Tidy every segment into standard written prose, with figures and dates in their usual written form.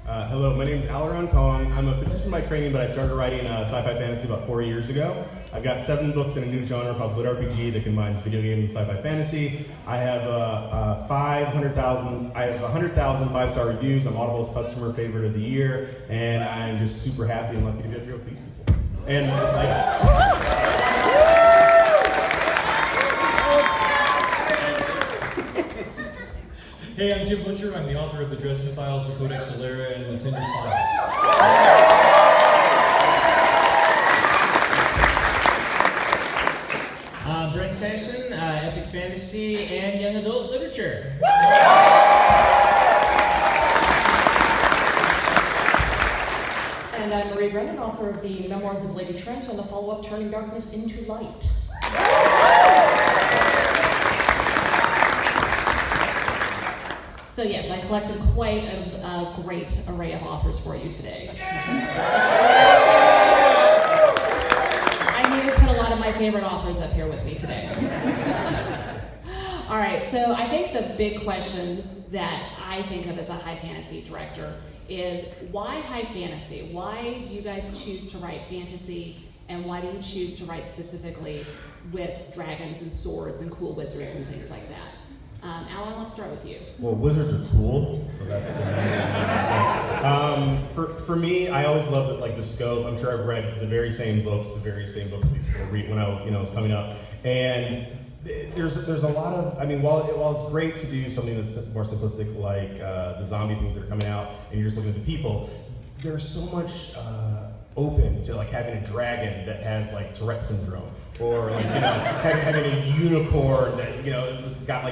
Hello, my name is Aleron. I'm a physician by training, but I started writing sci-fi fantasy about 4 years ago. I've got 7 books in a new genre called Lit RPG that combines video games and sci-fi fantasy. I have 100,000 5-star reviews. I'm Audible's customer favorite of the year, and I'm just super happy and lucky to be able to go with these people. And just like. Hey, I'm Jim Butcher. I'm the author of the Dresden Files, the Codex Alera, and the Cinders Files. Brennan, Sanderson, epic fantasy and young adult literature. And I'm Marie Brennan, author of the Memoirs of Lady Trent and the follow-up Turning Darkness into Light. So yes, I collected quite a great array of authors for you today. I need to put a lot of my favorite authors up here with me today. All right, so I think the big question that I think of as a high fantasy director is why high fantasy? Why do you guys choose to write fantasy, and why do you choose to write specifically with dragons and swords and cool wizards and things like that? Aleron, let's start with you. Well, wizards are cool, so that's the for me, I always loved the scope. I'm sure I've read the very same books that these people read when I was coming up, and there's a lot of, I mean, while it's great to do something that's more simplistic like the zombie things that are coming out, and you're just looking at the people, there's so much open to having a dragon that has Tourette syndrome. Or having a unicorn that has got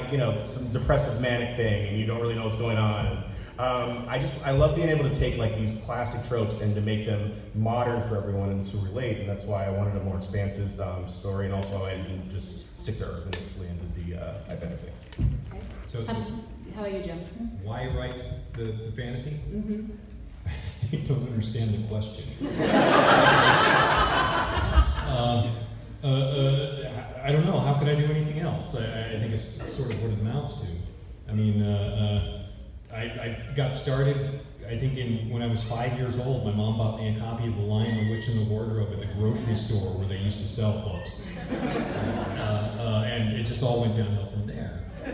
some depressive manic thing, and you don't really know what's going on. I love being able to take these classic tropes and to make them modern for everyone and to relate, and that's why I wanted a more expansive story, and also I didn't just stick to Earth and fully into the high fantasy. Okay. So how about you, Jim? why write the fantasy? Mm-hmm. I don't understand the question. I don't know. How could I do anything else? I think it's sort of what it amounts to. I mean, I got started, I think, when I was 5 years old. My mom bought me a copy of The Lion, the Witch, and the Wardrobe at the grocery store where they used to sell books. And it just all went downhill from there. I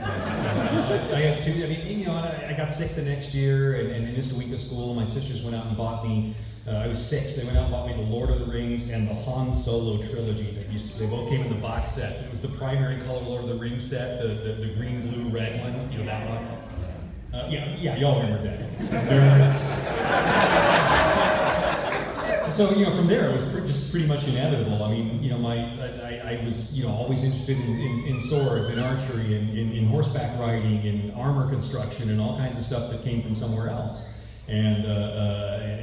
had two, I got sick the next year and missed a week of school. My sisters went out and bought me, I was 6, they went out and bought me The Lord of the Rings and the Han Solo trilogy. They both came in the box sets. It was the primary color Lord of the Rings set, the green, blue, red one, that one. Yeah, y'all remember that. Nerds. So, from there it was just pretty much inevitable. I mean, I was, always interested in swords and archery and in horseback riding and armor construction and all kinds of stuff that came from somewhere else. And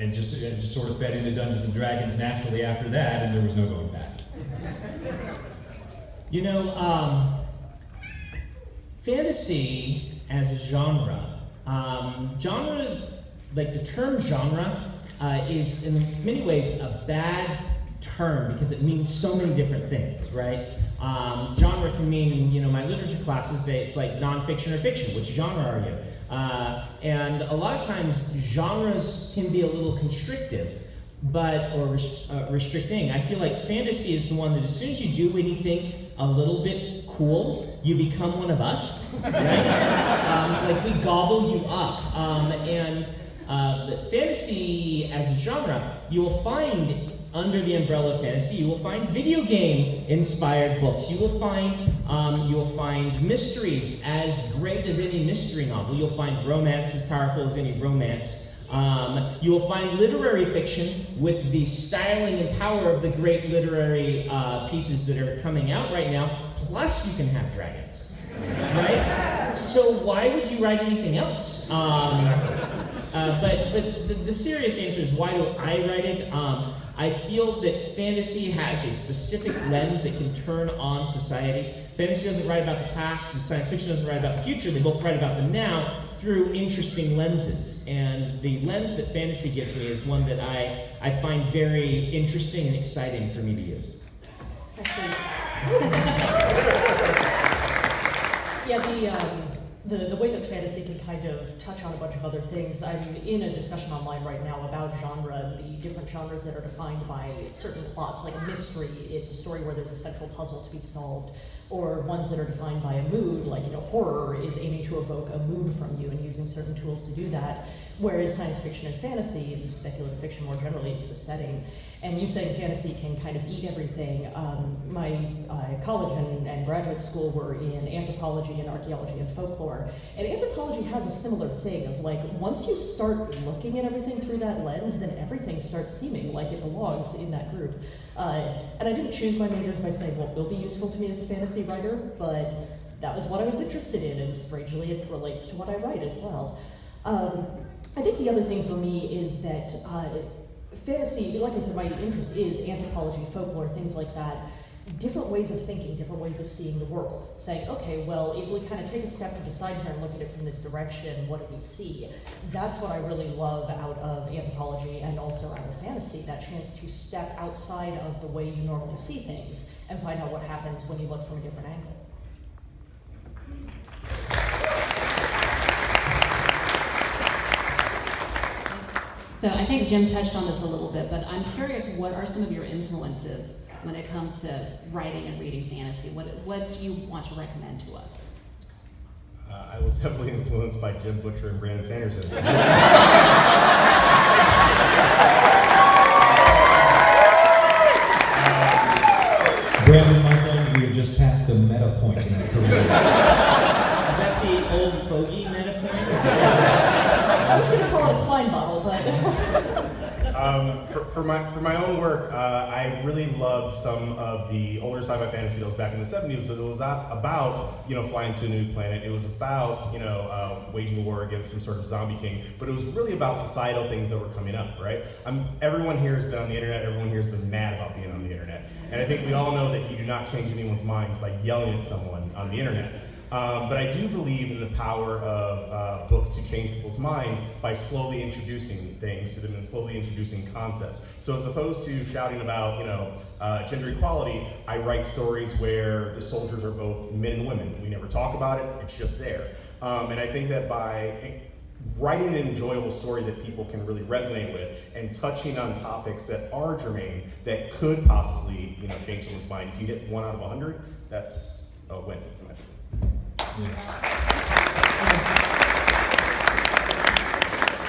it just sort of fed into Dungeons and Dragons naturally after that, and there was no going back. Fantasy as a genre. Genres, the term genre is in many ways a bad term because it means so many different things, right? Genre can mean, in my literature classes, it's like nonfiction or fiction. Which genre are you? And a lot of times genres can be a little constrictive, restricting. I feel like fantasy is the one that as soon as you do anything a little bit cool, you become one of us, right? We gobble you up. Fantasy as a genre, you will find under the umbrella of fantasy, you will find video game inspired books. You will find mysteries as great as any mystery novel. You'll find romance as powerful as any romance. You will find literary fiction with the styling and power of the great literary pieces that are coming out right now. Plus, you can have dragons, right? So why would you write anything else? But the serious answer is, why do I write it? I feel that fantasy has a specific lens that can turn on society. Fantasy doesn't write about the past, and science fiction doesn't write about the future. They both write about the now through interesting lenses. And the lens that fantasy gives me is one that I find very interesting and exciting for me to use. Yeah, the way that fantasy can kind of touch on a bunch of other things. I'm in a discussion online right now about genre and the different genres that are defined by certain plots, like a mystery. It's a story where there's a central puzzle to be solved, or ones that are defined by a mood, like horror is aiming to evoke a mood from you and using certain tools to do that. Whereas science fiction and fantasy, and speculative fiction more generally, it's the setting. And you saying fantasy can kind of eat everything. My college and graduate school were in anthropology and archaeology and folklore. And anthropology has a similar thing of once you start looking at everything through that lens, then everything starts seeming like it belongs in that group. And I didn't choose my majors by saying, well, it'll be useful to me as a fantasy writer, but that was what I was interested in, and strangely it relates to what I write as well. I think the other thing for me is that fantasy, like I said, my interest is anthropology, folklore, things like that. Different ways of thinking, different ways of seeing the world. Saying, okay, well, if we kind of take a step to the side here and look at it from this direction, what do we see? That's what I really love out of anthropology and also out of fantasy, that chance to step outside of the way you normally see things and find out what happens when you look from a different angle. So I think Jim touched on this a little bit, but I'm curious, what are some of your influences when it comes to writing and reading fantasy? What do you want to recommend to us? I was heavily influenced by Jim Butcher and Brandon Sanderson. Brandon, my friend, we have just passed a meta point in your career. Is that the old fogey meta point? I was going to call it a Klein bottle, but... For my own work, I really loved some of the older sci-fi fantasy tales back in the 70s. So it was about, flying to a new planet. It was about, waging a war against some sort of zombie king. But it was really about societal things that were coming up, right? Everyone here has been on the internet. Everyone here has been mad about being on the internet. And I think we all know that you do not change anyone's minds by yelling at someone on the internet. But I do believe in the power of books to change people's minds by slowly introducing things to them and slowly introducing concepts. So as opposed to shouting about, gender equality, I write stories where the soldiers are both men and women. We never talk about it, it's just there. And I think that by writing an enjoyable story that people can really resonate with and touching on topics that are germane, that could possibly, change someone's mind. If you get 1 out of 100, that's a win.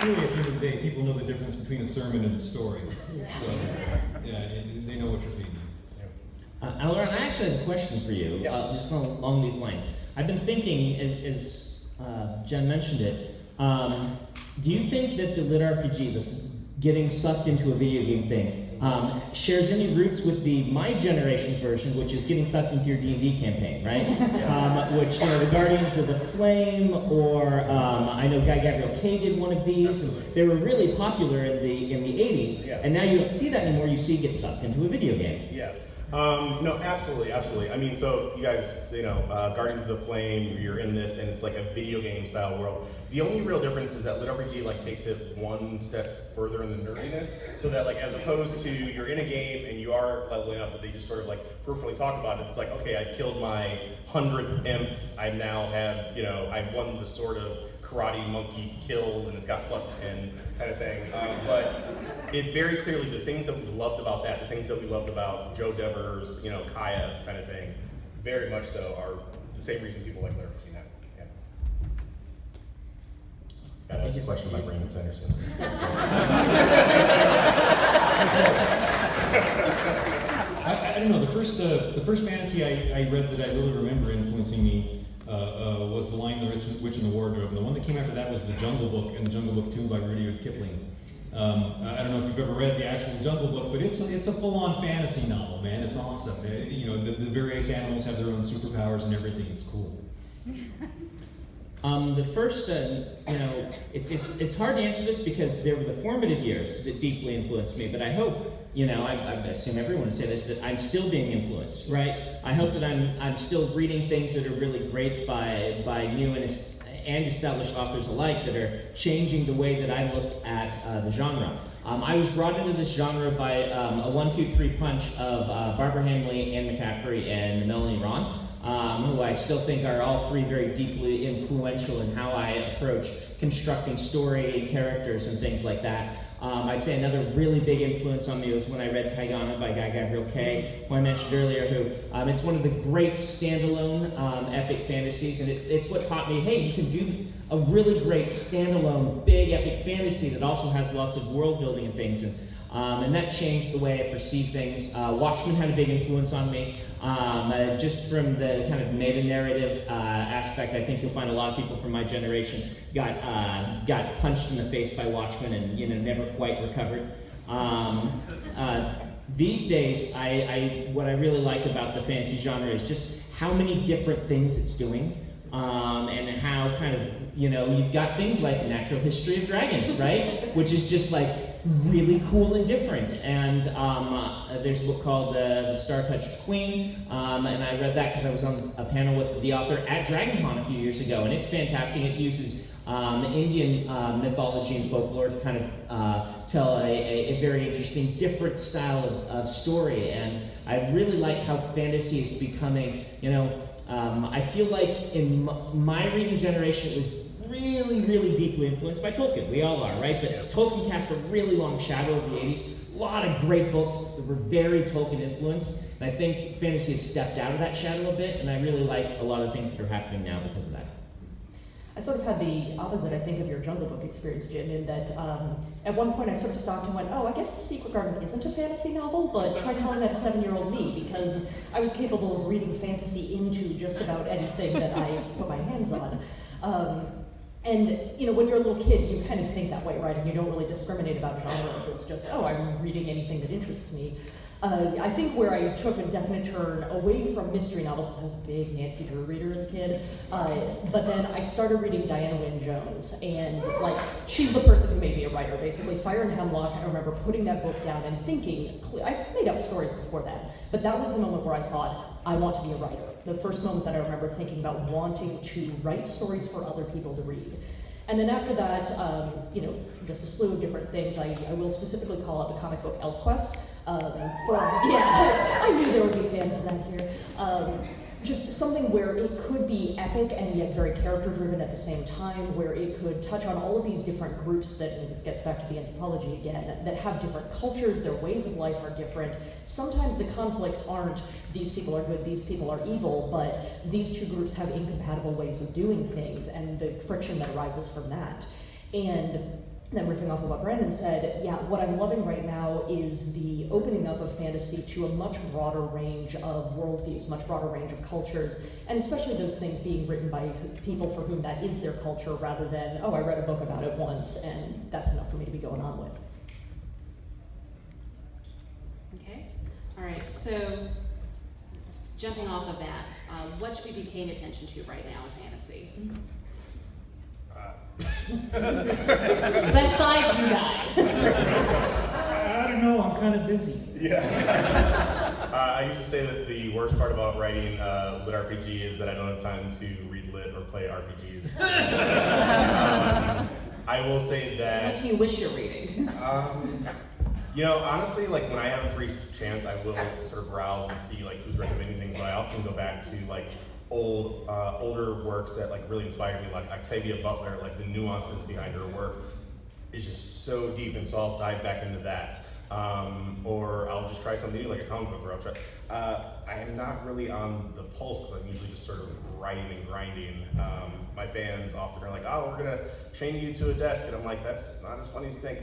Really, at the end of the day, people know the difference between a sermon and a story. So, yeah, they know what you're feeding. Aleron, I actually have a question for you, just along these lines. I've been thinking, as Jen mentioned it, do you think that the lit RPG, this getting sucked into a video game thing, shares any roots with the my generation version, which is getting sucked into your D&D campaign, right? Which, the Guardians of the Flame, or I know Guy Gabriel Kay did one of these. And they were really popular in the 80s, and now you don't see that anymore. You see it get sucked into a video game. Yeah. No, absolutely. I mean, so you guys, Guardians of the Flame, you're in this, and it's like a video game style world. The only real difference is that lit RPG takes it one step further in the nerdiness, so that as opposed to you're in a game and you are leveling up, but they just sort of peripherally talk about it. It's okay, I killed my 100th imp. I now have, I won the sort of karate monkey kill, and it's got +10 kind of thing. But it very clearly, the things that we loved about that, the things that we loved about Joe Devers, Kaya kind of thing, very much so are the same reason people like lit RPG now. Yeah. That's a question by Brandon Sanderson. I don't know. The first fantasy I read that I really remember influencing me was The Lion, the Witch, and the Wardrobe. And the one that came after that was The Jungle Book, and The Jungle Book 2 by Rudyard Kipling. I don't know if you've ever read the actual Jungle Book, but it's a full-on fantasy novel, man. It's awesome. The various animals have their own superpowers and everything. It's cool. The first, it's hard to answer this because they were the formative years that deeply influenced me, but I hope, I assume everyone would say this, that I'm still being influenced, right? I hope that I'm still reading things that are really great by new and established authors alike that are changing the way that I look at the genre. I was brought into this genre by a 1-2-3 punch of Barbara Hamley, Anne McCaffrey, and Melanie Ron. who I still think are all three very deeply influential in how I approach constructing story and characters and things like that. I'd say another really big influence on me was when I read Taigana by Guy Gavriel Kay, who I mentioned earlier, who it's one of the great standalone epic fantasies, and it's what taught me, hey, you can do a really great standalone big epic fantasy that also has lots of world building and things, and that changed the way I perceive things. Watchmen had a big influence on me. Just from the kind of meta-narrative aspect, I think you'll find a lot of people from my generation got punched in the face by Watchmen and never quite recovered. These days, what I really like about the fantasy genre is just how many different things it's doing, and how kind of, you've got things like Natural History of Dragons, right? Which is just like really cool and different. And there's a book called The Star-Touched Queen, and I read that because I was on a panel with the author at DragonCon a few years ago, and it's fantastic. It uses Indian mythology and folklore to kind of tell a very interesting, different style of story. And I really like how fantasy is becoming, I feel like in my reading generation, it was really, really deeply influenced by Tolkien. We all are, right? But Tolkien cast a really long shadow of the 80s. A lot of great books that were very Tolkien influenced. And I think fantasy has stepped out of that shadow a bit, and I really like a lot of things that are happening now because of that. I sort of had the opposite, I think, of your Jungle Book experience, Jim, in that at one point I sort of stopped and went, oh, I guess The Secret Garden isn't a fantasy novel, but try telling that to 7-year-old me, because I was capable of reading fantasy into just about anything that I put my hands on. And, when you're a little kid, you kind of think that way, right? And you don't really discriminate about genres. It's just, oh, I'm reading anything that interests me. I think where I took a definite turn away from mystery novels, because I was a big Nancy Drew reader as a kid, but then I started reading Diana Wynne Jones, and she's the person who made me a writer, basically. Fire and Hemlock, I remember putting that book down and thinking, I made up stories before that, but that was the moment where I thought, I want to be a writer. The first moment that I remember thinking about wanting to write stories for other people to read. And then after that, just a slew of different things. I will specifically call out the comic book ElfQuest. I knew there would be fans of that here. Just something where it could be epic and yet very character-driven at the same time, where it could touch on all of these different groups that, and this gets back to the anthropology again, that have different cultures, their ways of life are different. Sometimes the conflicts aren't these people are good, these people are evil, but these two groups have incompatible ways of doing things, and the friction that arises from that. And then riffing off of what Brandon said, what I'm loving right now is the opening up of fantasy to a much broader range of worldviews, much broader range of cultures, and especially those things being written by people for whom that is their culture, rather than, oh, I read a book about it once, and that's enough for me to be going on with. Okay, all right, so jumping off of that, what should we be paying attention to right now in fantasy? Besides you guys. I don't know, I'm kind of busy. Yeah. I used to say that the worst part about writing lit RPG is that I don't have time to read lit or play RPGs. I will say that... What do you wish you're reading? Honestly, when I have a free chance, I will sort of browse and see who's recommending things, but I often go back to older works that really inspired me, like Octavia Butler. The nuances behind her work is just so deep, and so I'll dive back into that. Or I'll just try something new, like a comic book, or I'll try. I am not really on the pulse because I'm usually just sort of writing and grinding. My fans often are like, "Oh, we're gonna chain you to a desk," and I'm like, "That's not as funny as you think."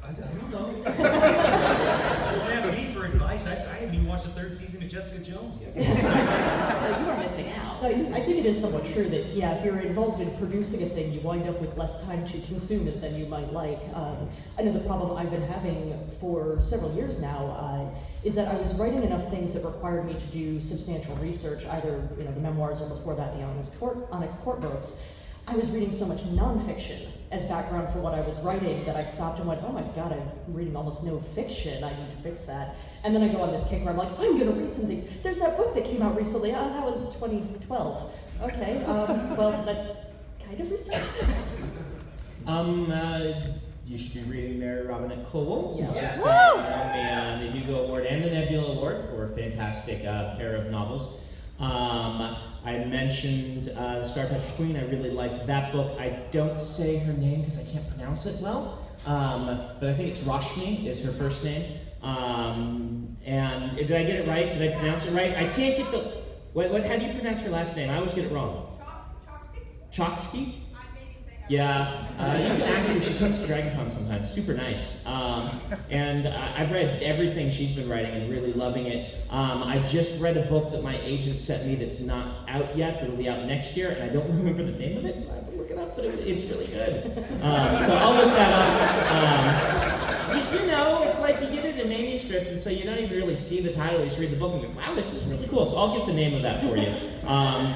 I don't know. Don't ask me for advice. I haven't even watched the 3rd season of Jessica Jones yet. Well, you are missing out. I think it is somewhat true that, if you're involved in producing a thing, you wind up with less time to consume it than you might like. I know the problem I've been having for several years now is that I was writing enough things that required me to do substantial research, either the memoirs or before that the Onyx Court books. I was reading so much nonfiction as background for what I was writing that I stopped and went, oh my god, I'm reading almost no fiction, I need to fix that. And then I go on this kick where I'm like, I'm gonna read some things. There's that book that came out recently, that was 2012. Okay, well, that's kind of recent. you should be reading Mary Robinette Kowal. Yeah. Just won the Hugo Award and the Nebula Award for a fantastic pair of novels. I mentioned Starfish Queen. I really liked that book. I don't say her name because I can't pronounce it well, but I think it's Rashmi is her first name. And did I get it right? Did I pronounce it right? I can't get the... how do you pronounce her last name? I always get it wrong. Choksky? Yeah, you can ask her. She comes to DragonCon sometimes. Super nice. And I've read everything she's been writing and really loving it. I just read a book that my agent sent me that's not out yet, but it'll be out next year, and I don't remember the name of it, so I have to look it up, but it's really good. So I'll look that up. You know, it's like you get it in manuscript, and so you don't even really see the title, you just read the book and go, wow, this is really cool, so I'll get the name of that for you.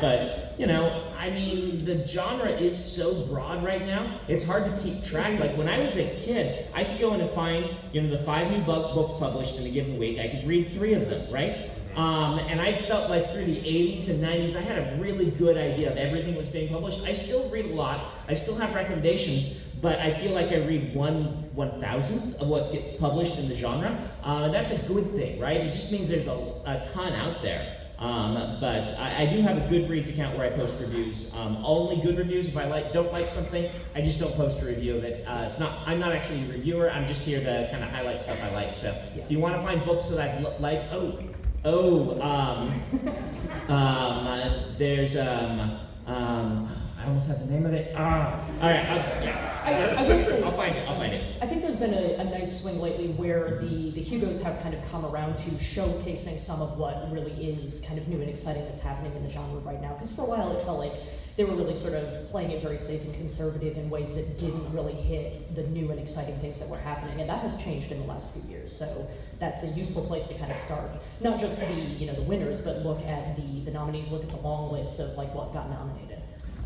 But, you know, I mean, the genre is so broad right now, it's hard to keep track. Like, when I was a kid, I could go in and find, you know, the 5 new books published in a given week. I could read 3 of them, right? And I felt like through the 80s and 90s, I had a really good idea of everything that was being published. I still read a lot. I still have recommendations, but I feel like I read 1/1000th of what gets published in the genre. And that's a good thing, right? It just means there's a ton out there. But I do have a Goodreads account where I post reviews. Only good reviews. If I don't like something, I just don't post a review of it. I'm not actually a reviewer. I'm just here to kind of highlight stuff I like. So if you want to find books that I've liked, there's I almost have the name of it. All right. I will say, I'll find it. I think there's been a nice swing lately where the Hugos have kind of come around to showcasing some of what really is kind of new and exciting that's happening in the genre right now. Because for a while it felt like they were really sort of playing it very safe and conservative in ways that didn't really hit the new and exciting things that were happening. And that has changed in the last few years. So that's a useful place to kind of start. Not just the winners, but look at the nominees, look at the long list of like what got nominated.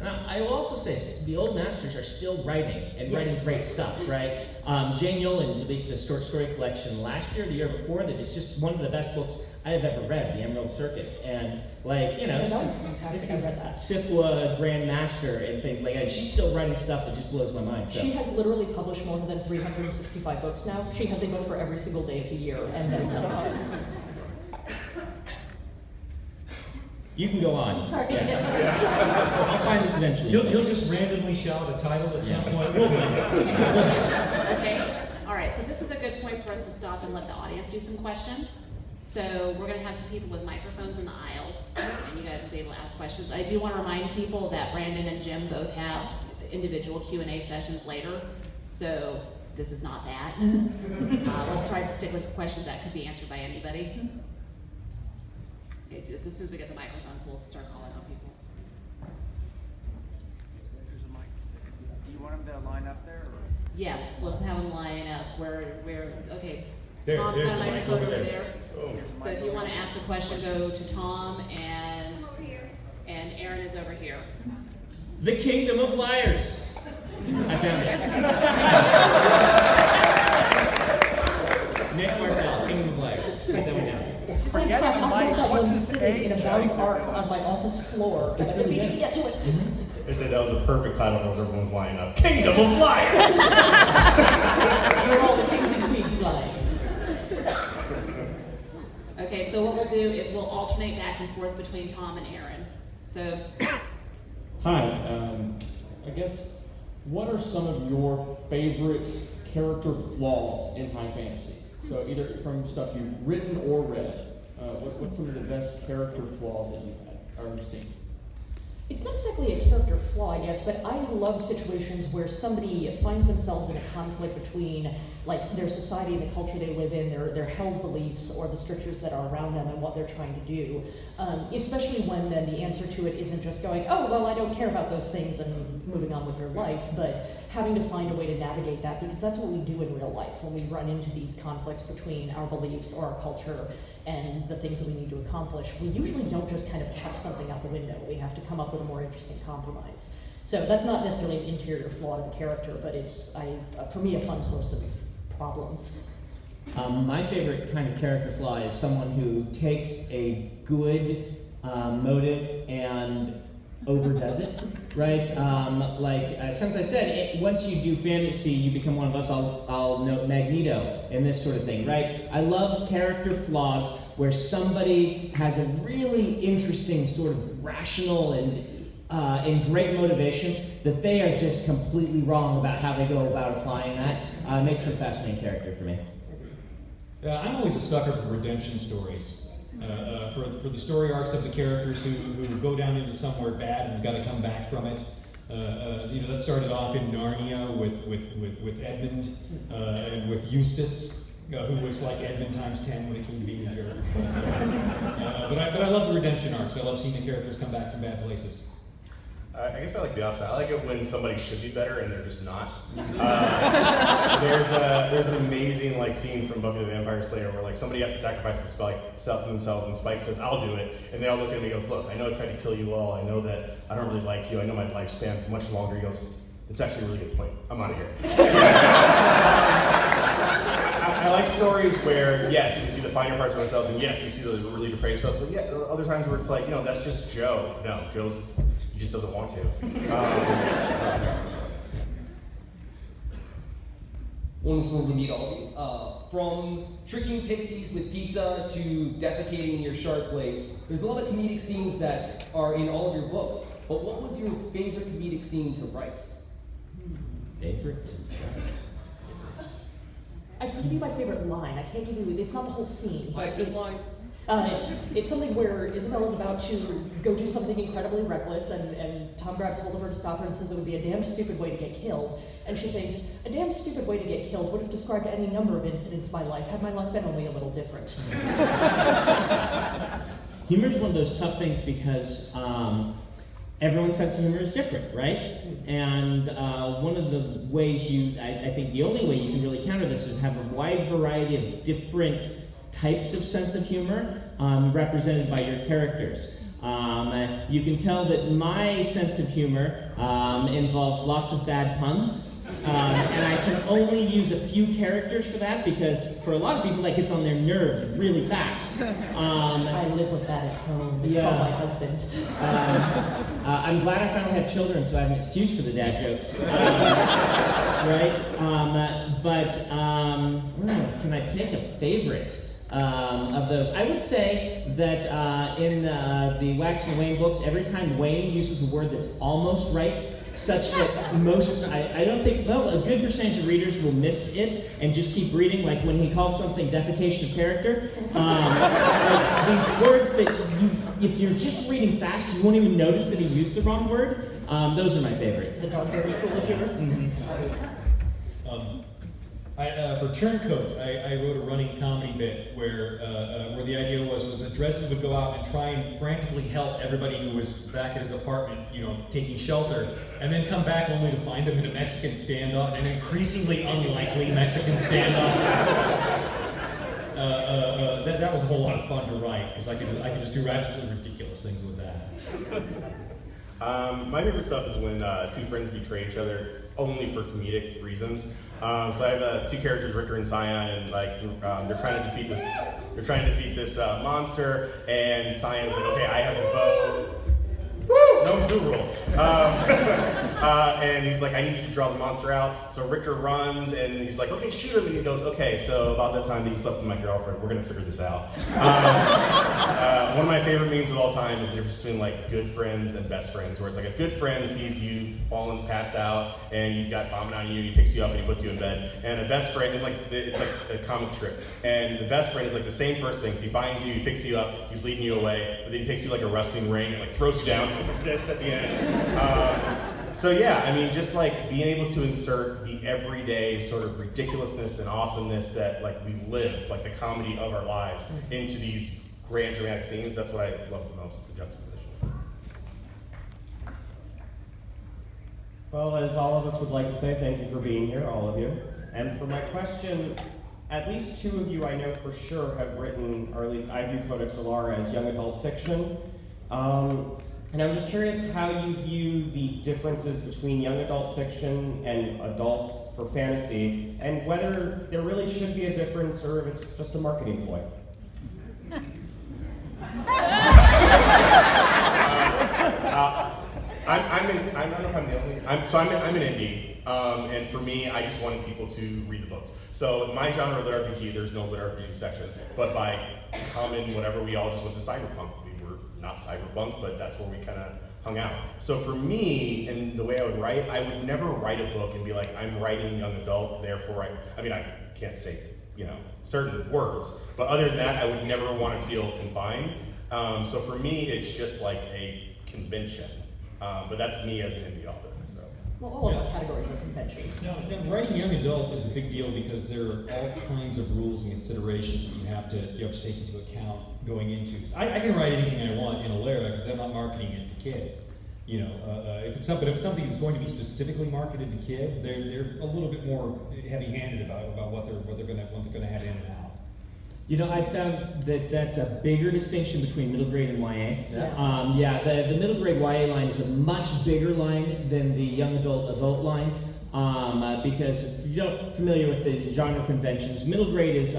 And I will also say, the old masters are still writing, and writing great stuff, right? Jane Yolen released a short story collection last year, the year before, that is just one of the best books I have ever read, The Emerald Circus. And, like, you know, this is Sifwa Grandmaster and things like that. She's still writing stuff that just blows my mind. So. She has literally published more than 365 books now. She has a book for every single day of the year, and then some. You can go on. Sorry. Yeah. I'll find this eventually. You'll just randomly shout a title at some point. We'll find it. Okay. All right. So this is a good point for us to stop and let the audience do some questions. So we're going to have some people with microphones in the aisles, and you guys will be able to ask questions. I do want to remind people that Brandon and Jim both have individual Q&A sessions later. So this is not that. Let's try to stick with questions that could be answered by anybody. Okay, just as soon as we get the microphones, we'll start calling on people. There's a mic. Do you want them to line up there? Or? Yes, let's have them line up. Okay. There's Tom's got a a mic microphone over over there. there. So if you want to ask a question, go to Tom, and Aaron is over here. The Kingdom of Liars. I found it. Nick Martell, Kingdom of Liars. Write that one down. Forget I also it, got Mike. one sitting in a bound arc on my office floor. It's really We need to good. get to it. They said that was a perfect title for everyone's lining up. Kingdom of Liars! We're all the kings and queens lying. Okay, so what we'll do is we'll alternate back and forth between Tom and Aaron. So, Hi, I guess, what are some of your favorite character flaws in high fantasy? So either from stuff you've written or read, what's some of the best character flaws that you've had or seen? It's not exactly a character flaw, I guess, but I love situations where somebody finds themselves in a conflict between like their society and the culture they live in, their held beliefs or the strictures that are around them and what they're trying to do. Especially when then the answer to it isn't just going, oh, well, I don't care about those things and moving on with your life, but having to find a way to navigate that, because that's what we do in real life when we run into these conflicts between our beliefs or our culture and the things that we need to accomplish. We usually don't just kind of chuck something out the window. We have to come up with a more interesting compromise. So that's not necessarily an interior flaw to the character, but it's, for me, a fun source of problems. My favorite kind of character flaw is someone who takes a good motive and overdoes it, right? Since I said, once you do fantasy, you become one of us. I'll note Magneto and this sort of thing, right? I love character flaws where somebody has a really interesting sort of rational and great motivation that they are just completely wrong about how they go about applying that. Makes for a fascinating character for me. I'm always a sucker for redemption stories. For the story arcs of the characters who go down into somewhere bad and got to come back from it. That started off in Narnia with Edmund and with Eustace, who was like Edmund times 10 when it came to being a jerk. But I love the redemption arcs. I love seeing the characters come back from bad places. I guess I like the opposite. I like it when somebody should be better and they're just not. There's an amazing scene from Buffy the Vampire Slayer where somebody has to sacrifice themselves and Spike says, "I'll do it," and they all look at him and he goes, "Look, I know I tried to kill you all. I know that I don't really like you. I know my lifespan's much longer." He goes, "It's actually a really good point. I'm out of here." I like stories where, yes, we see the finer parts of ourselves, and yes, we see the really depraved stuff, but yeah, other times where it's that's just Joe. No, he just doesn't want to. Wonderful to meet all of you. From tricking pixies with pizza to defecating your shark plate, there's a lot of comedic scenes that are in all of your books. But what was your favorite comedic scene to write? Favorite to write? I can give you my favorite line. I can't give you, it's not the whole scene, but it's something where Isabella's about to go do something incredibly reckless, and Tom grabs hold of her to stop her and says it would be a damn stupid way to get killed. And she thinks, a damn stupid way to get killed would have described any number of incidents in my life had my luck been only a little different. Humor is one of those tough things because everyone's sense of humor is different, right? And one of the ways I think the only way you can really counter this is have a wide variety of different types of sense of humor represented by your characters. You can tell that my sense of humor involves lots of bad puns. And I can only use a few characters for that because for a lot of people that gets on their nerves really fast. I live with that at home. It's called my husband. I'm glad I finally have children so I have an excuse for the dad jokes. Right? Can I pick a favorite of those? I would say that in the Wax and Wayne books, every time Wayne uses a word that's almost right, such that I don't think, a good percentage of readers will miss it and just keep reading, like when he calls something defecation of character. These words that if you're just reading fast, you won't even notice that he used the wrong word. Those are my favorite. The Dogberry School of Humor. For Turncoat, I wrote a running comedy bit where the idea was that Dresden would go out and try and frantically help everybody who was back at his apartment, taking shelter, and then come back only to find them in a Mexican standoff, an increasingly unlikely Mexican standoff. That was a whole lot of fun to write because I could just do absolutely ridiculous things with that. My favorite stuff is when two friends betray each other only for comedic reasons. So I have two characters, Richter and Cyan, and they're trying to defeat this. They're trying to defeat this monster, and Cyan's like, "Okay, I have the bow." Woo! No zoo rule. And he's like, "I need you to draw the monster out." So Richter runs, and he's like, "Okay, shoot him." And he goes, "Okay, so about that time that you slept with my girlfriend, we're gonna figure this out." One of my favorite memes of all time is the difference between good friends and best friends, where it's like a good friend sees you falling, passed out, and you've got vomit on you, he picks you up and he puts you in bed. And a best friend, and it's like a comic strip. And the best friend is the same first things. He finds you, he picks you up, he's leading you away, but then he takes you like a wrestling ring and throws you down, goes like this at the end. So yeah, just being able to insert the everyday sort of ridiculousness and awesomeness that we live, the comedy of our lives, into these grand dramatic scenes. That's what I love the most, the juxtaposition. Well, as all of us would like to say, thank you for being here, all of you. And for my question, at least two of you I know for sure have written, or at least I view Codex Alara as young adult fiction. And I'm just curious how you view the differences between young adult fiction and adult for fantasy, and whether there really should be a difference or if it's just a marketing ploy. I don't know if I'm the only. I'm an indie, and for me, I just wanted people to read the books. So my genre lit RPG, there's no lit RPG section, but by common whatever, we all just went to cyberpunk. We were not cyberpunk, but that's where we kind of hung out. So for me, and the way I would never write a book and be like, I'm writing young adult, therefore I mean, I can't say, certain words, but other than that, I would never want to feel confined. So for me, it's just like a convention, but that's me as an indie author. So. Well, all of our categories are conventions. Now, writing young adult is a big deal because there are all kinds of rules and considerations that you have to take into account going into. I can write anything I want in Aleron because I'm not marketing it to kids. If it's something that's going to be specifically marketed to kids, they're a little bit more heavy-handed about what they're going to have in and out. I found that that's a bigger distinction between middle grade and YA. The middle grade YA line is a much bigger line than the young adult line. Because if you're not familiar with the genre conventions, middle grade is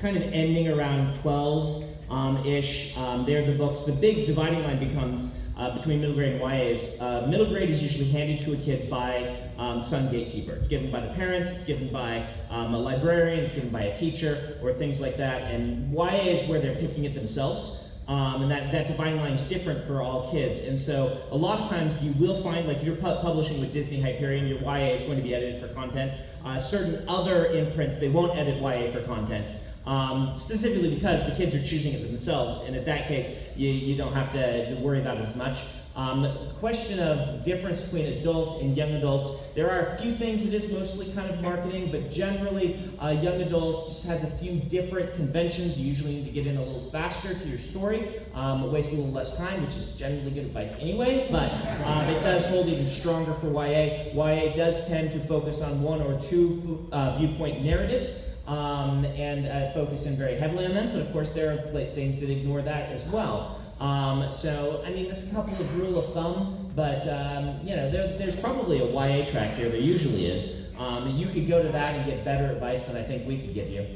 kind of ending around 12-ish. They're the books. The big dividing line becomes between middle grade and YA is middle grade is usually handed to a kid by some gatekeeper. It's given by the parents, it's given by a librarian, it's given by a teacher, or things like that. And YA is where they're picking it themselves. And that dividing line is different for all kids. And so a lot of times you will find, like if you're publishing with Disney Hyperion, your YA is going to be edited for content. Certain other imprints, they won't edit YA for content. Specifically because the kids are choosing it themselves, and in that case, you don't have to worry about it as much. The question of difference between adult and young adult, there are a few things it is mostly kind of marketing, but generally, young adult just has a few different conventions. You usually need to get in a little faster to your story, waste a little less time, which is generally good advice anyway, but it does hold even stronger for YA. YA does tend to focus on one or two viewpoint narratives, and focus in very heavily on them, but of course there are things that ignore that as well. So, I mean, that's a couple of rule of thumb, but, there's probably a YA track here, there usually is. You could go to that and get better advice than I think we could give you.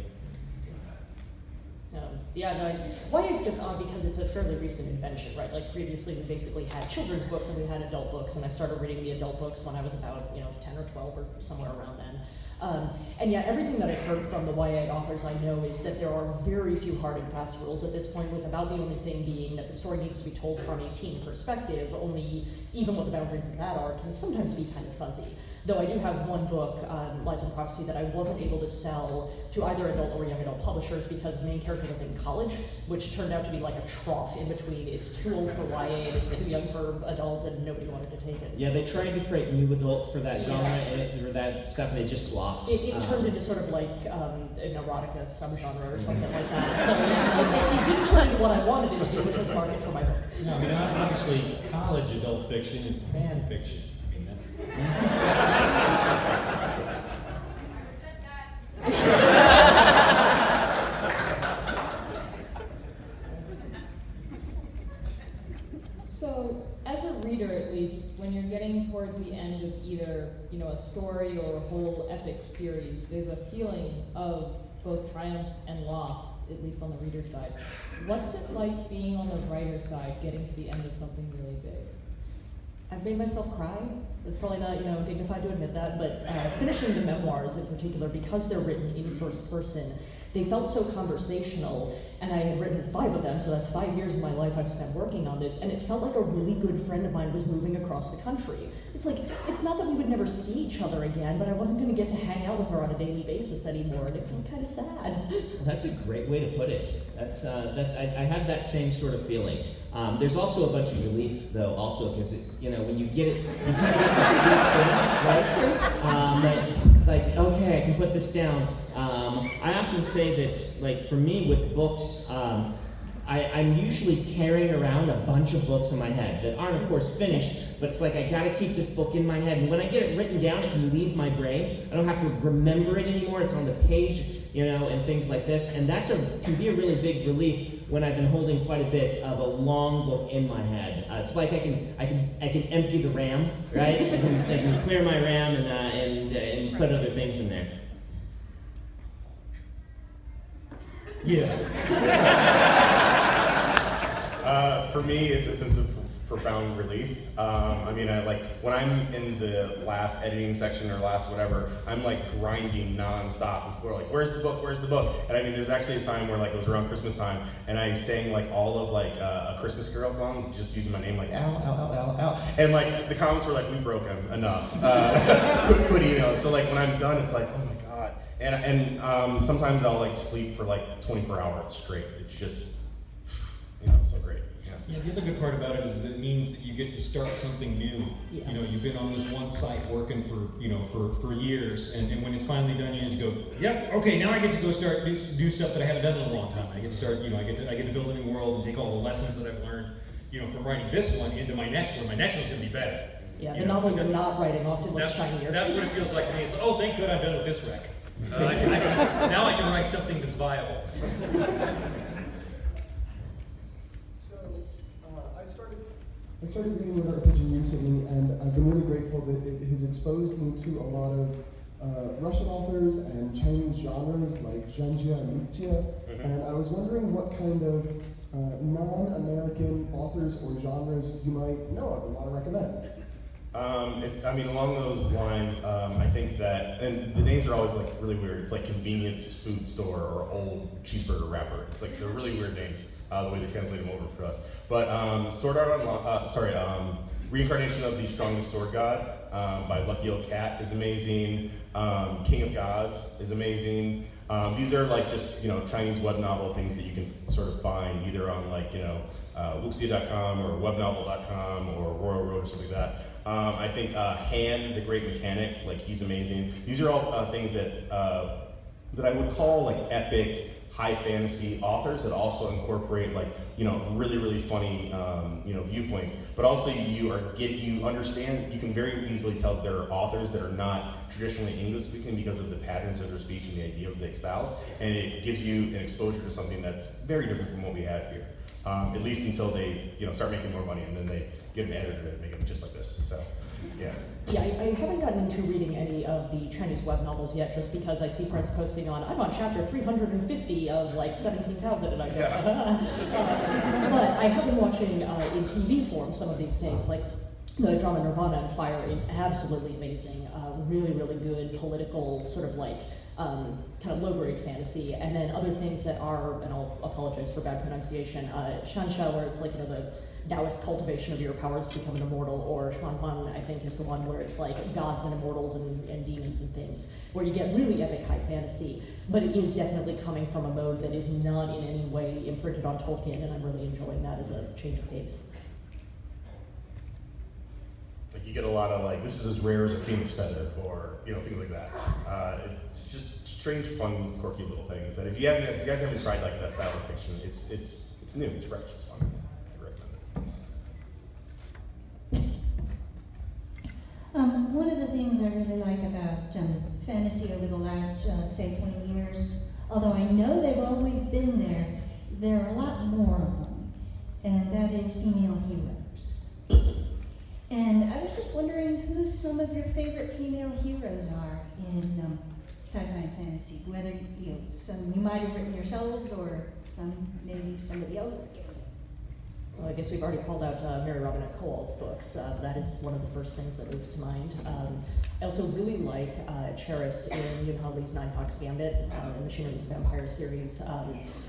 YA is just odd because it's a fairly recent invention, right? Like previously we basically had children's books and we had adult books, and I started reading the adult books when I was about 10 or 12 or somewhere around then. Everything that I've heard from the YA authors I know is that there are very few hard and fast rules at this point, with about the only thing being that the story needs to be told from a teen perspective, only even what the boundaries of that are can sometimes be kind of fuzzy. Though I do have one book, Lies and Prophecy, that I wasn't able to sell to either adult or young adult publishers because the main character was in college, which turned out to be like a trough in between. It's too old for YA and it's too young for adult, and nobody wanted to take it. Yeah, they tried to create new adult for that genre, or that stuff, and it just flopped. It turned into sort of like an erotica subgenre or something like that. So it didn't turn into what I wanted it to be, which was market for my book. No, I mean, obviously, college adult fiction is fan fiction. I mean, that's... So, as a reader at least, when you're getting towards the end of either, a story or a whole epic series, there's a feeling of both triumph and loss, at least on the reader side. What's it like being on the writer side, getting to the end of something really big? I've made myself cry. It's probably not, dignified to admit that, but finishing the memoirs in particular, because they're written in first person, they felt so conversational, and I had written 5 of them, so that's 5 years of my life I've spent working on this, and it felt like a really good friend of mine was moving across the country. It's like, it's not that we would never see each other again, but I wasn't going to get to hang out with her on a daily basis anymore, and it felt kind of sad. That's a great way to put it. That's I have that same sort of feeling. There's also a bunch of relief, though, also, because, when you get it, you kind of get the finish, right? Okay, I can put this down. I often say that, for me with books, I'm usually carrying around a bunch of books in my head that aren't, of course, finished, but it's like I gotta keep this book in my head, and when I get it written down, it can leave my brain. I don't have to remember it anymore. It's on the page, and things like this, and can be a really big relief when I've been holding quite a bit of a long book in my head. It's like I can empty the RAM, right? I can clear my RAM and put other things in there. Yeah. For me, it's a sense of profound relief. I mean, I like when I'm in the last editing section or last whatever, I'm like grinding nonstop. And people are like, "Where's the book? Where's the book?" And I mean, there's actually a time where like it was around Christmas time, and I sang like all of like a Christmas Carol song, just using my name like Al, Al, Al, Al, Al, and like the comments were like, "We broke him enough." Quit email. So like when I'm done, it's like, oh my god. And sometimes I'll like sleep for like 24 hours straight. It's just, so great. Yeah, the other good part about it is it means that you get to start something new. Yeah. You know, you've been on this one site working for years, and when it's finally done, you just go, yep, okay, now I get to go start do stuff that I haven't done in a long time. I get to start, I get to build a new world and take all the lessons that I've learned, from writing this one into my next one. My next one's gonna be better. Yeah, the novel you're not writing often looks shinier. That's what it feels like to me. It's oh, thank God I'm done with this wreck. Now I can write something that's viable. I started reading River Pigeon recently, and I've been really grateful that it has exposed me to a lot of Russian authors and Chinese genres like Zhenjia and Luxia, and I was wondering what kind of non-American authors or genres you might know of and want to recommend. Along those lines, I think that, and the names are always like really weird. It's like convenience food store or old cheeseburger wrapper. It's like they're really weird names, the way they translate them over for us. But Reincarnation of the Strongest Sword God by Lucky Old Cat is amazing. King of Gods is amazing. These are like just Chinese web novel things that you can sort of find either on like Luxia.com or webnovel.com or Royal Road or something like that. I think Han, the Great Mechanic, like he's amazing. These are all things that I would call like epic high fantasy authors that also incorporate like really really funny viewpoints, but also you understand, you can very easily tell they're authors that are not traditionally English speaking because of the patterns of their speech and the ideas they espouse, and it gives you an exposure to something that's very different from what we have here, at least until they start making more money and then they get an editor to make them just like this. So yeah. Yeah, I haven't gotten into reading any of the Chinese web novels yet, just because I see friends posting I'm on chapter 350 of like 17,000, and I go, but I have been watching in TV form some of these things, like the drama Nirvana and Fire is absolutely amazing, really, really good political sort of like kind of low-grade fantasy, and then other things that are, and I'll apologize for bad pronunciation, Sunshower, it's like the Taoist cultivation of your powers to become an immortal, or Xuanhuan, I think, is the one where it's like gods and immortals and demons and things, where you get really epic high fantasy, but it is definitely coming from a mode that is not in any way imprinted on Tolkien, and I'm really enjoying that as a change of pace. Like you get a lot of like, this is as rare as a phoenix feather, or things like that. It's just strange, fun, quirky little things that if you guys haven't tried like that style of fiction, it's new, it's fresh, it's fun. One of the things I really like about fantasy over the last, say, 20 years, although I know they've always been there are a lot more of them, and that is female heroes. And I was just wondering who some of your favorite female heroes are in sci-fi and fantasy, whether some you might have written yourselves or some maybe somebody else has given. Well, I guess we've already called out Mary Robinette Kowal's books. That is one of the first things that moves to mind. I also really like Cheris in Yun-Ha Lee's Nine Fox Gambit, the Machineries of Vampire series.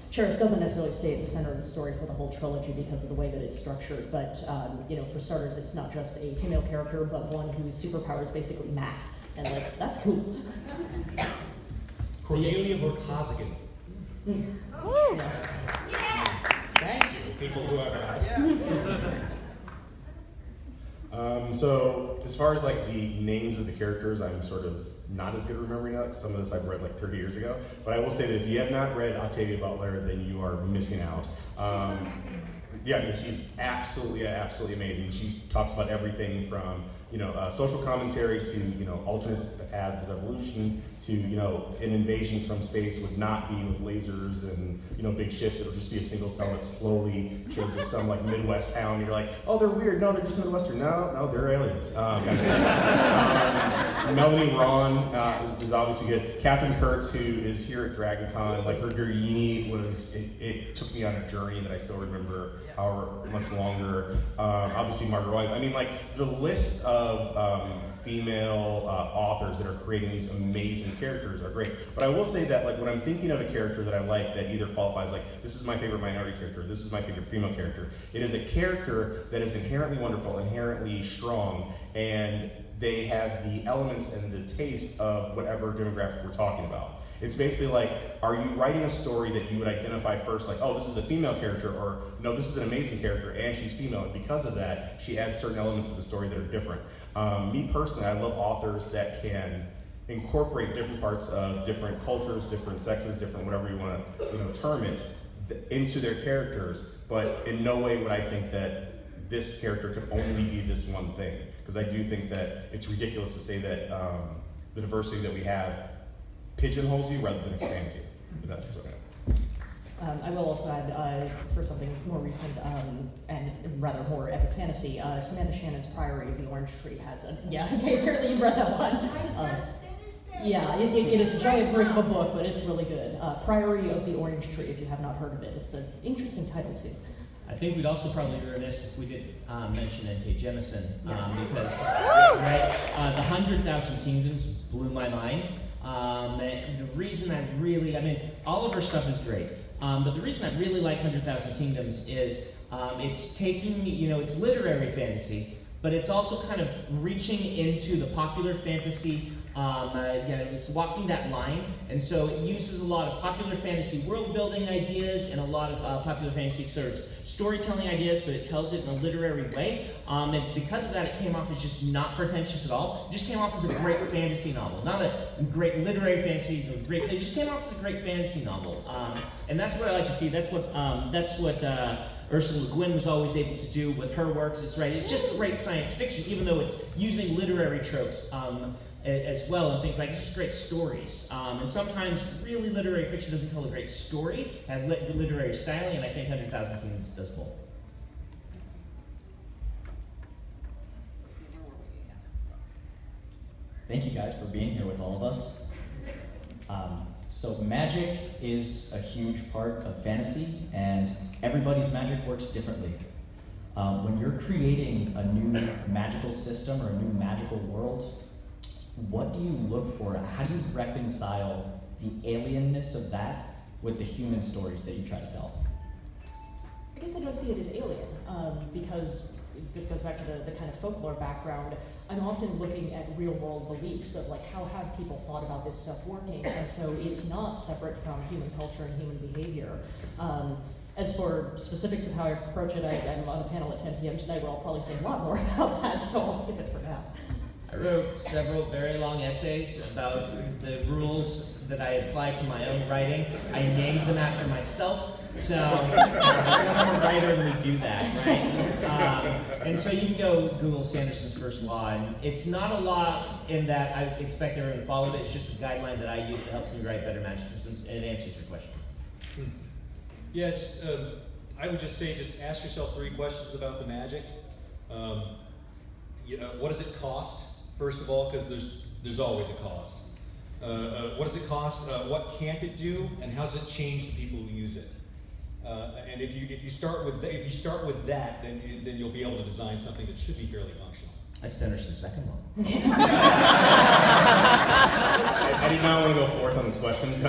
Cheris doesn't necessarily stay at the center of the story for the whole trilogy because of the way that it's structured, but for starters, it's not just a female character, but one whose superpower is basically math, and like, that's cool. Cordelia Vorkosigan. Oh! Yeah. Thank you, people who have tried. So as far as like the names of the characters, I'm sort of not as good at remembering that. Some of this I've read like 30 years ago. But I will say that if you have not read Octavia Butler, then you are missing out. She's absolutely amazing. She talks about everything from social commentary to alternate paths of evolution to an invasion from space would not be with lasers and big ships. It'll just be a single cell that slowly changes some like Midwest town. And you're like, oh, they're weird. No, they're just Midwestern. No, they're aliens. Melanie Ron is obviously good. Catherine Kurtz, who is here at DragonCon, like her Yini was, it took me on a journey that I still remember however much longer. Obviously, Margaret Wise. I mean, like the list of female authors that are creating these amazing characters are great. But I will say that, like, when I'm thinking of a character that I like that either qualifies, like, this is my favorite minority character, this is my favorite female character, it is a character that is inherently wonderful, inherently strong, and they have the elements and the taste of whatever demographic we're talking about. It's basically like, are you writing a story that you would identify first, like, oh, this is a female character, or no, this is an amazing character, and she's female, and because of that, she adds certain elements to the story that are different. Me personally, I love authors that can incorporate different parts of different cultures, different sexes, different whatever you want to term it, into their characters, but in no way would I think that this character could only be this one thing, because I do think that it's ridiculous to say that the diversity that we have pigeonholes you rather than expands you. I will also add, for something more recent and rather more epic fantasy, Samantha Shannon's Priory of the Orange Tree has a, yeah, okay, apparently you've read that one. Yeah, it is a giant brick of a book, but it's really good. Priory of the Orange Tree, if you have not heard of it. It's an interesting title, too. I think we'd also probably be remiss if we did mention N.K. Jemison, because the 100,000 Kingdoms blew my mind. The reason I mean, all of her stuff is great, but the reason I really like 100,000 Kingdoms is it's taking, it's literary fantasy, but it's also kind of reaching into the popular fantasy. It's walking that line, and so it uses a lot of popular fantasy world building ideas and a lot of popular fantasy sort of storytelling ideas, but it tells it in a literary way. And because of that, it came off as just not pretentious at all. It just came off as a great fantasy novel, not a great literary fantasy. It just came off as a great fantasy novel, and that's what I like to see. That's what Ursula Le Guin was always able to do with her works. It's just great science fiction, even though it's using literary tropes. As well, and things like it's just great stories. And sometimes really literary fiction doesn't tell a great story, it has literary styling, and I think 100,000 Kingdoms does both. Thank you guys for being here with all of us. So magic is a huge part of fantasy, and everybody's magic works differently. When you're creating a new magical system or a new magical world, what do you look for? How do you reconcile the alienness of that with the human stories that you try to tell? I guess I don't see it as alien, because this goes back to the kind of folklore background. I'm often looking at real world beliefs of like, how have people thought about this stuff working? And so it's not separate from human culture and human behavior. As for specifics of how I approach it, I'm on a panel at 10 p.m. tonight where I'll probably say a lot more about that, so I'll skip it for now. I wrote several very long essays about the rules that I applied to my own writing. I named them after myself, so I'm a writer and we do that, right? And so you can go Google Sanderson's first law, and it's not a law in that I expect everyone to follow it, it's just a guideline that I use that helps me write better magic systems, and it answers your question. Yeah, I would just say, just ask yourself 3 questions about the magic. What does it cost? First of all, because there's always a cost. What does it cost? What can't it do? And how does it change the people who use it? And if you start with that, then you'll be able to design something that should be fairly functional. That's Sanderson's second one. I did not want to go forth on this question.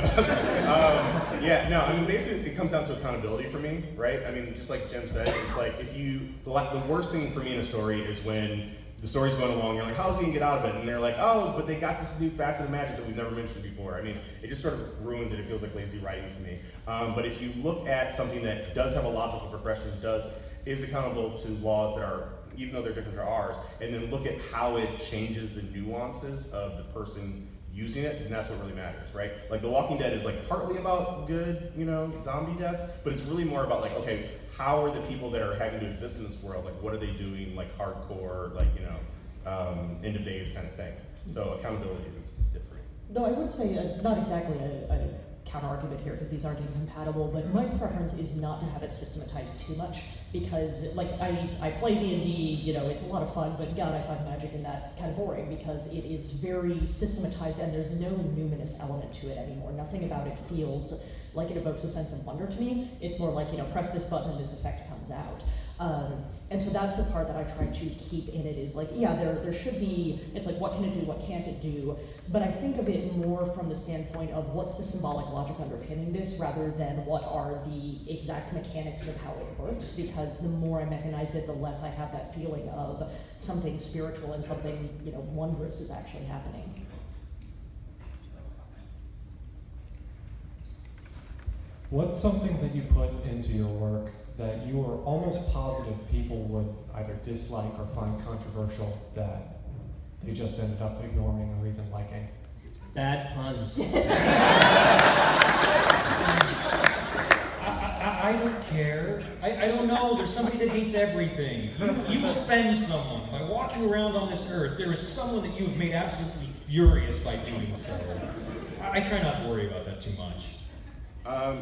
Basically it comes down to accountability for me, right? I mean, just like Jim said, it's like the worst thing for me in a story is when the story's going along, you're like, how's he gonna get out of it? And they're like, oh, but they got this new facet of magic that we've never mentioned before. I mean, it just sort of ruins it. It feels like lazy writing to me. But if you look at something that does have a logical progression, is accountable to laws that are, even though they're different from ours, and then look at how it changes the nuances of the person using it, and that's what really matters, right? Like The Walking Dead is like partly about good, zombie deaths, but it's really more about like, okay, how are the people that are having to exist in this world, like what are they doing, like hardcore, like, end of days kind of thing. So accountability is different. Though I would say not exactly a counter-argument here, because these aren't incompatible, but my preference is not to have it systematized too much. because like I play D&D, you know, it's a lot of fun, but God, I find Magic in that kind of boring because it is very systematized and there's no numinous element to it anymore. Nothing about it feels like it evokes a sense of wonder to me. It's more like, you know, press this button and this effect comes out. And so that's the part that I try to keep in it is like, yeah, there should be, it's like, what can it do, what can't it do? But I think of it more from the standpoint of what's the symbolic logic underpinning this rather than what are the exact mechanics of how it works, because the more I mechanize it, the less I have that feeling of something spiritual and something, you know, wondrous is actually happening. What's something that you put into your work that you are almost positive people would either dislike or find controversial that they just ended up ignoring or even liking? Bad puns. I don't care. I don't know. There's somebody that hates everything. You offend someone by walking around on this earth. There is someone that you have made absolutely furious by doing so. I try not to worry about that too much.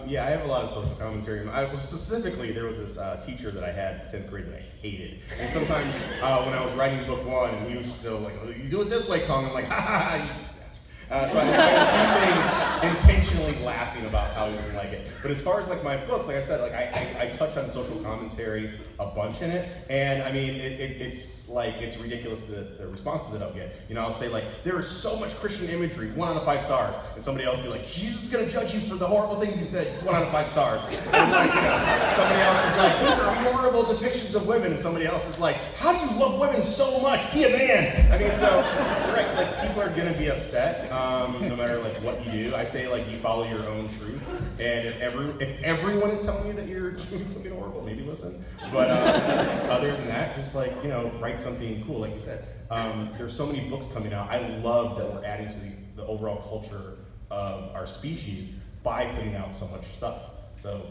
Yeah, I have a lot of social commentary. Specifically, there was this teacher that I had in 10th grade that I hated. And sometimes when I was writing book one, and he would just go like, oh, you do it this way, Kong. I'm like, ha ha ha, you bastard. So I had a few things intentionally laughing about how he wouldn't like it. But as far as like my books, like I said, like I touch on social commentary a bunch in it. And I mean, it's like, it's ridiculous the responses that I'll get. You know, I'll say like, there is so much Christian imagery, 1 out of 5 stars. And somebody else will be like, Jesus is gonna judge you for the horrible things you said, 1 out of 5 stars. And like, you know, somebody else is like, these are horrible depictions of women. And somebody else is like, how do you love women so much? Be a man. I mean, so, right, like people are gonna be upset no matter like what you do. I say like, you follow your own truth. And if everyone is telling you that you're doing something horrible, maybe listen. But other than that, just like, you know, write something cool, like you said. There's so many books coming out. I love that we're adding to the overall culture of our species by putting out so much stuff. So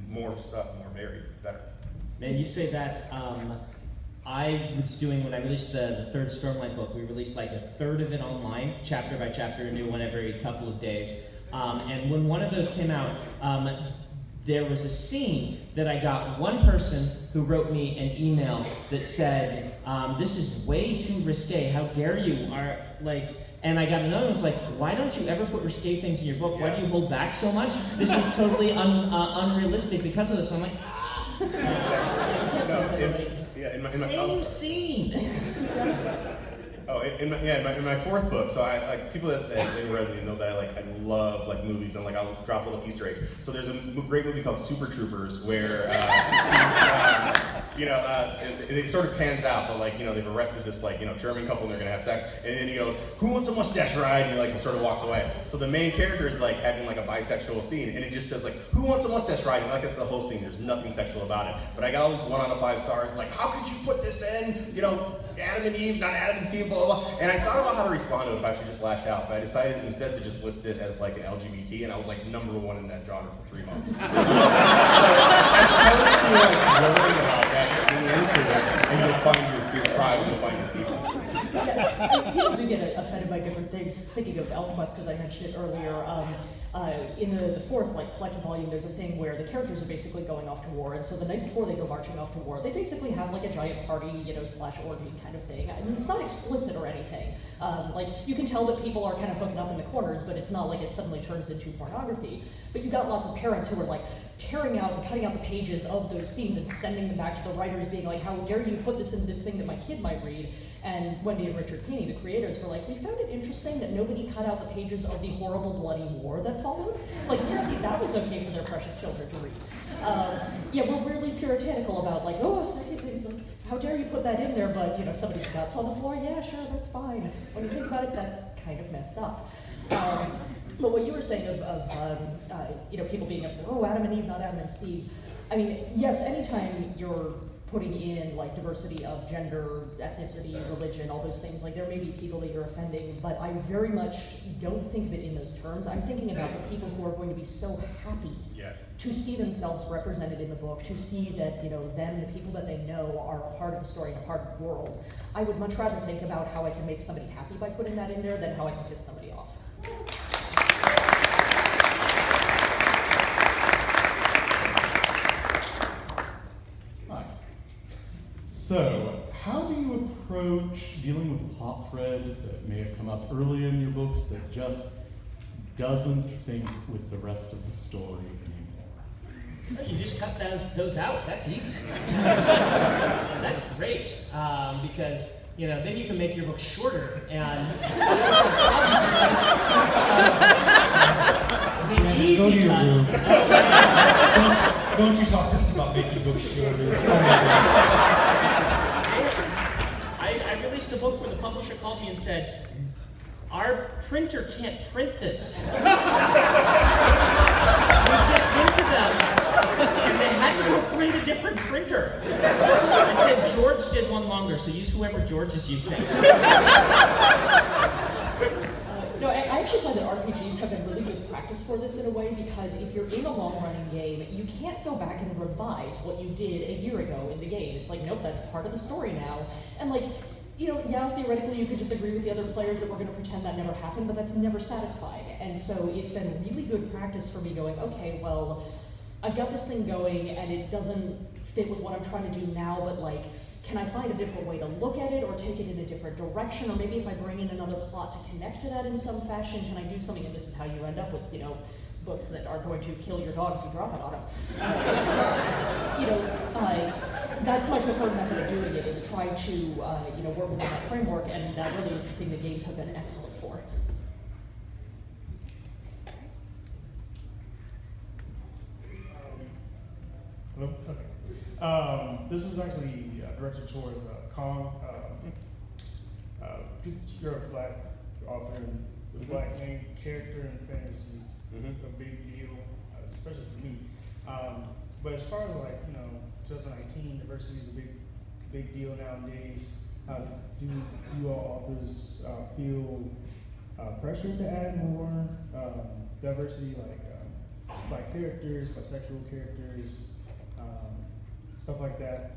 more stuff, more varied, better. Man, you say that. I was doing, when I released the third Stormlight book, we released like a third of it online, chapter by chapter, a new one every couple of days. And when one of those came out, there was a scene that I got one person who wrote me an email that said, this is way too risque, how dare you, and I got another one that was like, why don't you ever put risque things in your book? Why do you hold back so much? This is totally unrealistic because of this. And I'm like, same scene. In my fourth book, so I like people that read me know that I love like movies and like I'll drop little Easter eggs. So there's a great movie called Super Troopers where it sort of pans out, but like they've arrested this like German couple and they're gonna have sex, and then he goes, "Who wants a mustache ride?" And he sort of walks away. So the main character is like having like a bisexual scene, and it just says like, "Who wants a mustache ride?" And like it's the whole scene. There's nothing sexual about it. But I got all these 1 out of 5 stars. Like, how could you put this in? Adam and Eve, not Adam and Steve, blah, blah, blah. And I thought about how to respond to it if I should just lash out, but I decided instead to just list it as like an LGBT, and I was like #1 in that genre for 3 months. So as opposed to like worrying about that, just being into it, and you'll find your tribe, and you'll find your people. Yeah, people do get offended by different things. Thinking of ElfQuest, because I mentioned it earlier, in the fourth collected volume, there's a thing where the characters are basically going off to war, and so the night before they go marching off to war, they basically have like a giant party, / orgy kind of thing. I mean, it's not explicit or anything. You can tell that people are kind of hooking up in the corners, but it's not like it suddenly turns into pornography. But you got lots of parents who are like tearing out and cutting out the pages of those scenes and sending them back to the writers, being like, "How dare you put this in this thing that my kid might read?" And Wendy and Richard Pini, the creators, were like, "We found it interesting that nobody cut out the pages of the horrible bloody war that followed. Like, apparently that was okay for their precious children to read." We're really puritanical about like, "Oh, sexy things, like, how dare you put that in there?" But somebody's guts on the floor. Yeah, sure, that's fine. When you think about it, that's kind of messed up. But what you were saying of people being upset, "Oh, Adam and Eve, not Adam and Steve." I mean, yes, anytime you're putting in like diversity of gender, ethnicity, religion, all those things, like there may be people that you're offending, but I very much don't think of it in those terms. I'm thinking about the people who are going to be so happy to see themselves represented in the book, to see that them, the people that they know, are a part of the story and a part of the world. I would much rather think about how I can make somebody happy by putting that in there than how I can piss somebody off. So, how do you approach dealing with a plot thread that may have come up earlier in your books that just doesn't sync with the rest of the story anymore? You just cut those out. That's easy. That's great because then you can make your book shorter and the easy Go to your cuts. room. Don't you talk to us about making books shorter. I released a book where the publisher called me and said, "Our printer can't print this." We just went to them, and they had to go find a different printer. I said, "George did one longer, so use whoever George is using." No, I actually find that RPGs have been really good practice for this in a way, because if you're in a long-running game, you can't go back and revise what you did a year ago in the game. It's like, nope, that's part of the story now. And yeah, theoretically you could just agree with the other players that we're going to pretend that never happened, but that's never satisfying. And so it's been really good practice for me going, okay, well, I've got this thing going and it doesn't fit with what I'm trying to do now, but can I find a different way to look at it or take it in a different direction? Or maybe if I bring in another plot to connect to that in some fashion, can I do something? And this is how you end up with, books that are going to kill your dog if you drop it on him. That's my preferred method of doing it, is try to, work within that framework, and that really is the thing that games have been excellent for. Hello? Okay. This is actually directed towards Kong. You're a black author, and the black main character in fantasy is a big deal, especially for me. But as far as 2019, diversity is a big deal nowadays. Do you all authors feel pressure to add more diversity, black characters, bisexual characters, stuff like that,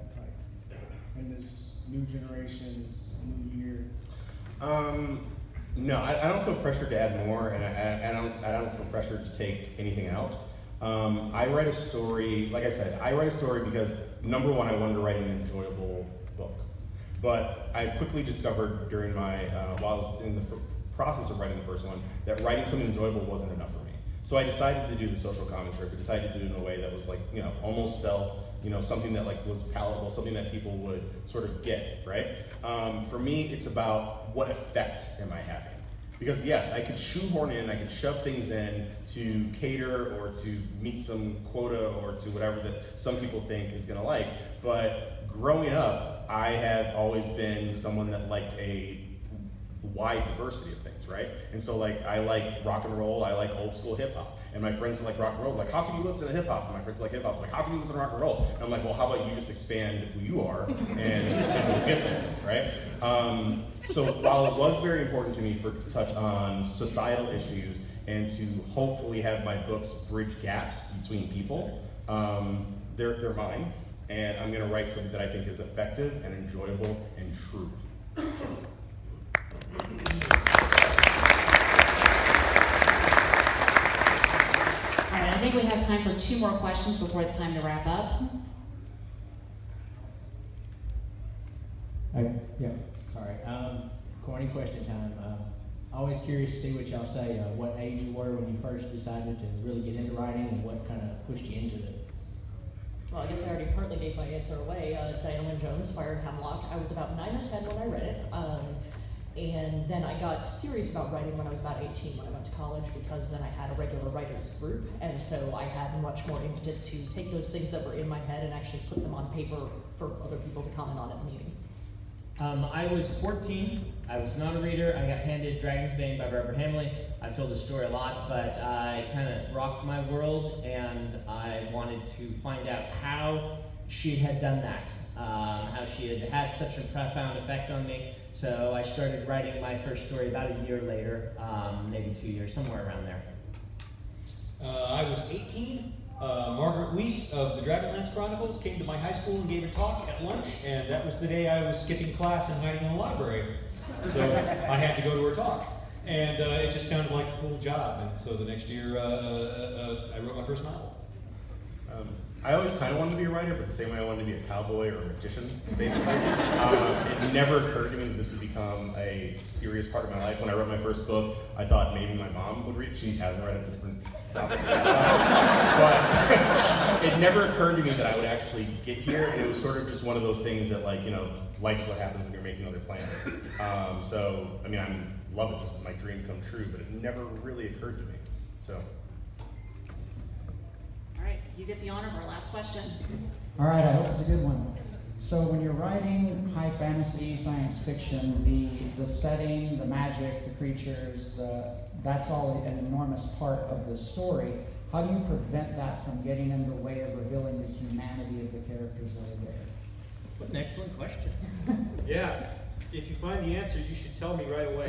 in this new generation, this new year? No, I don't feel pressure to add more, and I don't feel pressure to take anything out. I write a story, like I said, because number one, I wanted to write an enjoyable book. But I quickly discovered during my, while I was in the process of writing the first one, that writing something enjoyable wasn't enough for me. So I decided to do the social commentary, but decided to do it in a way that was almost stealth, something that was palatable, something that people would sort of get, right? For me, it's about what effect am I having? Because yes, I could shoehorn in, I could shove things in to cater or to meet some quota or to whatever that some people think is gonna like, but growing up, I have always been someone that liked a wide diversity of things, right? And so I like rock and roll, I like old school hip hop. And my friends like rock and roll, how can you listen to hip hop? And my friends like hip hop, how can you listen to rock and roll? And I'm like, well, how about you just expand who you are and we'll get there, right? So while it was very important to me to touch on societal issues and to hopefully have my books bridge gaps between people, they're mine. And I'm gonna write something that I think is effective and enjoyable and true. All right, I think we have time for 2 more questions before it's time to wrap up. Yeah, sorry. Corny question time. Always curious to see what y'all say. What age you were when you first decided to really get into writing, and what kind of pushed you into it? Well, I guess I already partly gave my answer away. Diana Wynne Jones, Fire and Hemlock. I was about 9 or 10 when I read it. And then I got serious about writing when I was about 18 when I went to college, because then I had a regular writers group, and so I had much more impetus to take those things that were in my head and actually put them on paper for other people to comment on at the meeting. I was 14. I was not a reader. I got handed Dragon's Bane by Barbara Hamley. I've told this story a lot, but I kind of rocked my world, and I wanted to find out how she had done that, how she had had such a profound effect on me. So I started writing my first story about a year later, maybe 2 years, somewhere around there. I was 18. Margaret Weiss of the Dragonlance Chronicles came to my high school and gave a talk at lunch, and that was the day I was skipping class and hiding in the library. So I had to go to her talk, and it just sounded like a cool job. And so the next year, I wrote my first novel. I always kind of wanted to be a writer, but the same way I wanted to be a cowboy or a magician, basically. It never occurred to me that this would become a serious part of my life. When I wrote my first book, I thought maybe my mom would read it. She hasn't read it, it's a different topic. But it never occurred to me that I would actually get here, and it was sort of just one of those things that, like, you know, life is what happens when you're making other plans. So, I mean, I love it. This is my dream come true, but it never really occurred to me. So. All right, you get the honor of our last question. All right, I hope it's a good one. So when you're writing high fantasy, science fiction, the setting, the magic, the creatures, that's all an enormous part of the story. How do you prevent that from getting in the way of revealing the humanity of the characters that are there? What an excellent question. Yeah. If you find the answer, you should tell me right away.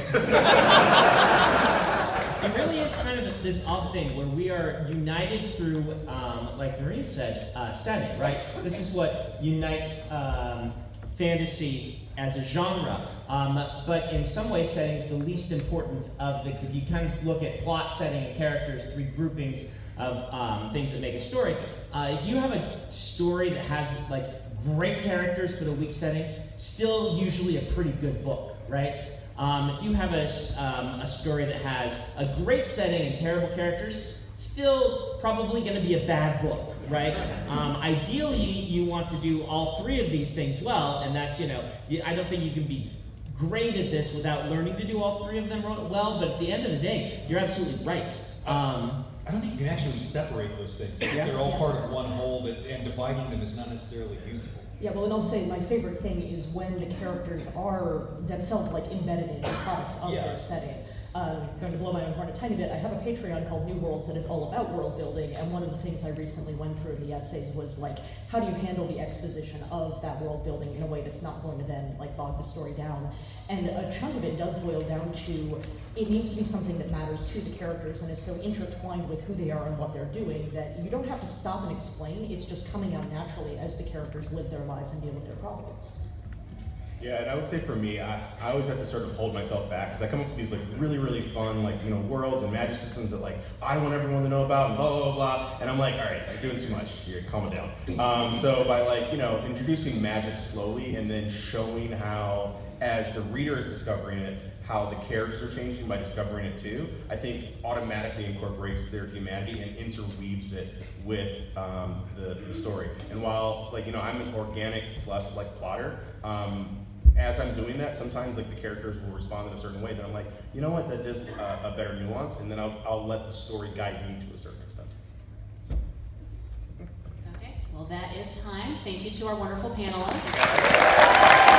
It really is kind of this odd thing where we are united through, like Noreen said, setting, right? This is what unites fantasy as a genre. But in some ways, setting is the least important of the, if you kind of look at plot, setting, and characters, three groupings of things that make a story. If you have a story that has like great characters but a weak setting, still usually a pretty good book, right? If you have a story that has a great setting and terrible characters, still probably going to be a bad book, right? Ideally, you want to do all three of these things well, and that's, you know, I don't think you can be great at this without learning to do all three of them well, but at the end of the day, you're absolutely right. I don't think you can actually separate those things. They're all part of one whole, and dividing them is not necessarily useful. Yeah, well, and I'll say my favorite thing is when the characters are themselves like embedded in the products of their setting. Going to blow my own horn a tiny bit, I have a Patreon called New Worlds that is all about world building, and one of the things I recently went through in the essays was like, how do you handle the exposition of that world building in a way that's not going to then like bog the story down? And a chunk of it does boil down to, it needs to be something that matters to the characters and is so intertwined with who they are and what they're doing that you don't have to stop and explain, it's just coming out naturally as the characters live their lives and deal with their problems. Yeah, and I would say for me, I always have to sort of hold myself back because I come up with these like really, really fun like, you know, worlds and magic systems that like I want everyone to know about and blah, blah, blah, blah. And I'm like, all right, you're doing too much. You're calming down. So by like, you know, introducing magic slowly and then showing how, as the reader is discovering it, how the characters are changing by discovering it too, I think automatically incorporates their humanity and interweaves it with the story. And while like, you know, I'm an organic plus like plotter, as I'm doing that, sometimes like the characters will respond in a certain way that I'm like, you know what, that is a better nuance, and then I'll let the story guide me to a certain extent. So. Okay, well that is time. Thank you to our wonderful panelists.